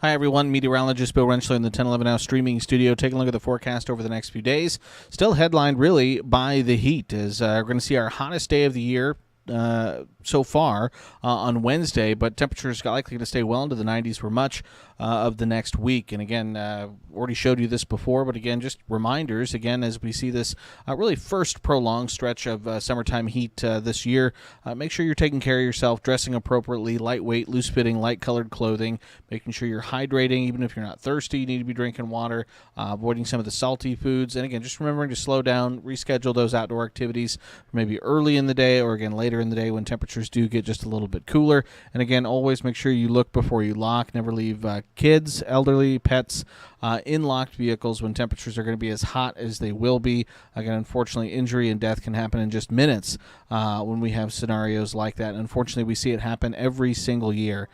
Hi, everyone. Meteorologist Bill Renschler in the 1011 Now streaming studio. Taking a look at the forecast over the next few days. Still headlined, really, by the heat, as we're going to see our hottest day of the year so far on Wednesday, but temperatures are likely to stay well into the 90s for much of the next week. And again, already showed you this before, but again, just reminders, again, as we see this really first prolonged stretch of summertime heat this year, make sure you're taking care of yourself, dressing appropriately, lightweight, loose-fitting, light-colored clothing, making sure you're hydrating. Even if you're not thirsty, you need to be drinking water, avoiding some of the salty foods, and again, just remembering to slow down, reschedule those outdoor activities maybe early in the day or again later in the day when temperatures do get just a little bit cooler. And again, always make sure you look before you lock. Never leave kids, elderly, pets in locked vehicles when temperatures are going to be as hot as they will be. Again, unfortunately, injury and death can happen in just minutes when we have scenarios like that. Unfortunately, we see it happen every single year.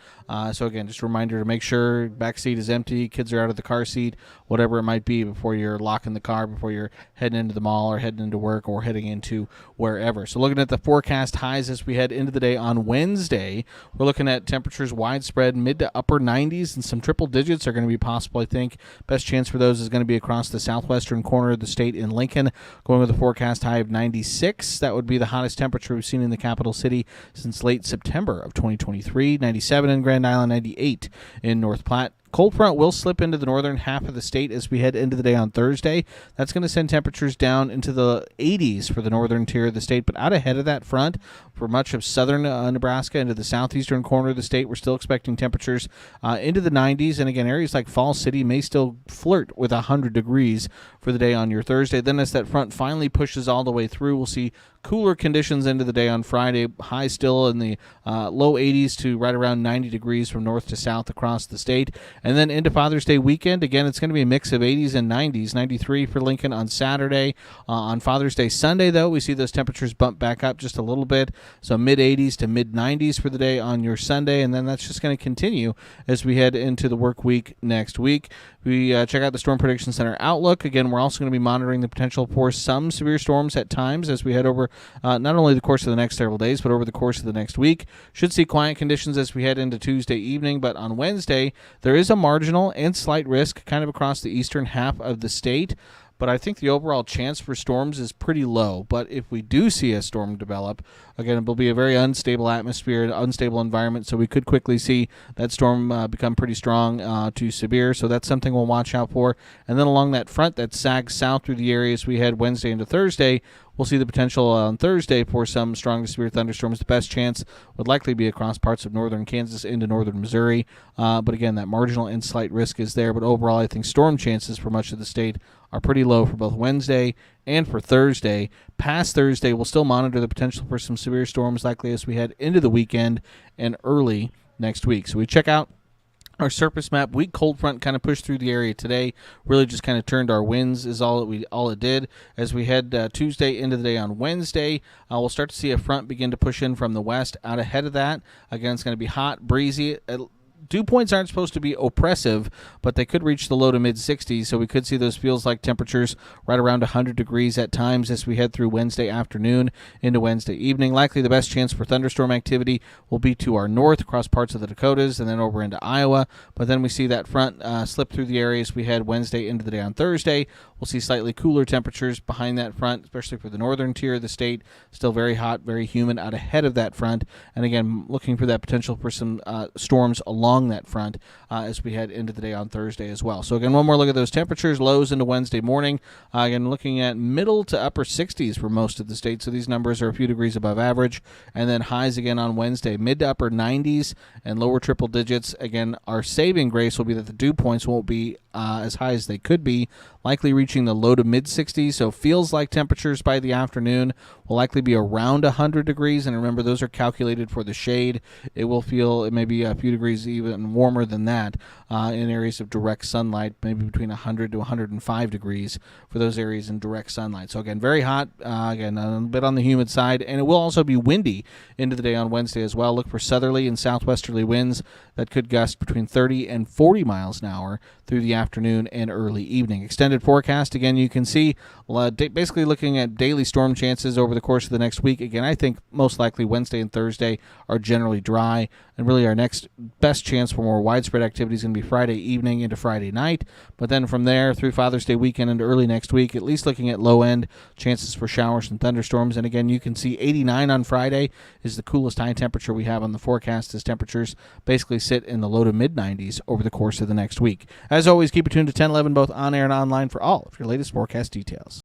So again, just a reminder to make sure back seat is empty, kids are out of the car seat, whatever it might be, before you're locking the car, before you're heading into the mall or heading into work or heading into wherever. So looking at the forecast highs as we head into the day on Wednesday, we're looking at temperatures widespread mid to upper 90s, and some triple digits are going to be possible, I think. Best chance for those is going to be across the southwestern corner of the state in Lincoln, going with a forecast high of 96. That would be the hottest temperature we've seen in the capital city since late September of 2023. 97 in Grand Island, 98 in North Platte. Cold front will slip into the northern half of the state as we head into the day on Thursday. That's going to send temperatures down into the 80s for the northern tier of the state, but out ahead of that front for much of southern Nebraska into the southeastern corner of the state, we're still expecting temperatures into the 90s, and again, areas like Falls City may still flirt with 100 degrees for the day on your Thursday. Then as that front finally pushes all the way through, we'll see cooler conditions into the day on Friday, high still in the low 80s to right around 90 degrees from north to south across the state. And then into Father's Day weekend, again, it's going to be a mix of 80s and 90s. 93 for Lincoln on Saturday. On Father's Day Sunday, though, we see those temperatures bump back up just a little bit. So mid-80s to mid-90s for the day on your Sunday. And then that's just going to continue as we head into the work week next week. We check out the Storm Prediction Center outlook. Again, we're also going to be monitoring the potential for some severe storms at times as we head over not only the course of the next several days, but over the course of the next week. Should see quiet conditions as we head into Tuesday evening, but on Wednesday, there is a marginal and slight risk kind of across the eastern half of the state. But I think the overall chance for storms is pretty low. But if we do see a storm develop, again, it will be a very unstable atmosphere, an unstable environment, so we could quickly see that storm become pretty strong to severe. So that's something we'll watch out for. And then along that front that sags south through the areas we head Wednesday into Thursday, we'll see the potential on Thursday for some strong to severe thunderstorms. The best chance would likely be across parts of northern Kansas into northern Missouri. But again, that marginal and slight risk is there. But overall, I think storm chances for much of the state are pretty low for both Wednesday and for Thursday. Past Thursday, we'll still monitor the potential for some severe storms likely as we head into the weekend and early next week. So we check out our surface map. Weak cold front kind of pushed through the area today. Really just kind of turned our winds is all it did. As we head Tuesday into the day on Wednesday, we'll start to see a front begin to push in from the west. Out ahead of that, again, it's going to be hot, breezy. Dew points aren't supposed to be oppressive, but they could reach the low to mid-60s, so we could see those feels-like temperatures right around 100 degrees at times as we head through Wednesday afternoon into Wednesday evening. Likely the best chance for thunderstorm activity will be to our north across parts of the Dakotas and then over into Iowa, but then we see that front slip through the areas we head Wednesday into the day on Thursday. We'll see slightly cooler temperatures behind that front, especially for the northern tier of the state. Still very hot, very humid out ahead of that front, and again, looking for that potential for some storms along that front as we head into the day on Thursday as well. So again, one more look at those temperatures, lows into Wednesday morning. Again, looking at middle to upper 60s for most of the state, so these numbers are a few degrees above average. And then highs again on Wednesday, mid to upper 90s and lower triple digits. Again, our saving grace will be that the dew points won't be as high as they could be, likely reaching the low to mid 60s. So feels like temperatures by the afternoon will likely be around 100 degrees. And remember, those are calculated for the shade. It will feel it may be a few degrees even warmer than that in areas of direct sunlight, maybe between 100 to 105 degrees for those areas in direct sunlight. So again, very hot, again, a bit on the humid side, and it will also be windy into the day on Wednesday as well. Look for southerly and southwesterly winds that could gust between 30 and 40 miles an hour through the afternoon and early evening. Extended forecast, again, you can see basically looking at daily storm chances over the course of the next week. Again, I think most likely Wednesday and Thursday are generally dry, and really our next best chance for more widespread activity is going to be Friday evening into Friday night. But then from there through Father's Day weekend into early next week, at least looking at low end chances for showers and thunderstorms. And again, you can see 89 on Friday is the coolest high temperature we have on the forecast, as temperatures basically sit in the low to mid 90s over the course of the next week. As always, keep it tuned to 1011 both on air and online for all of your latest forecast details.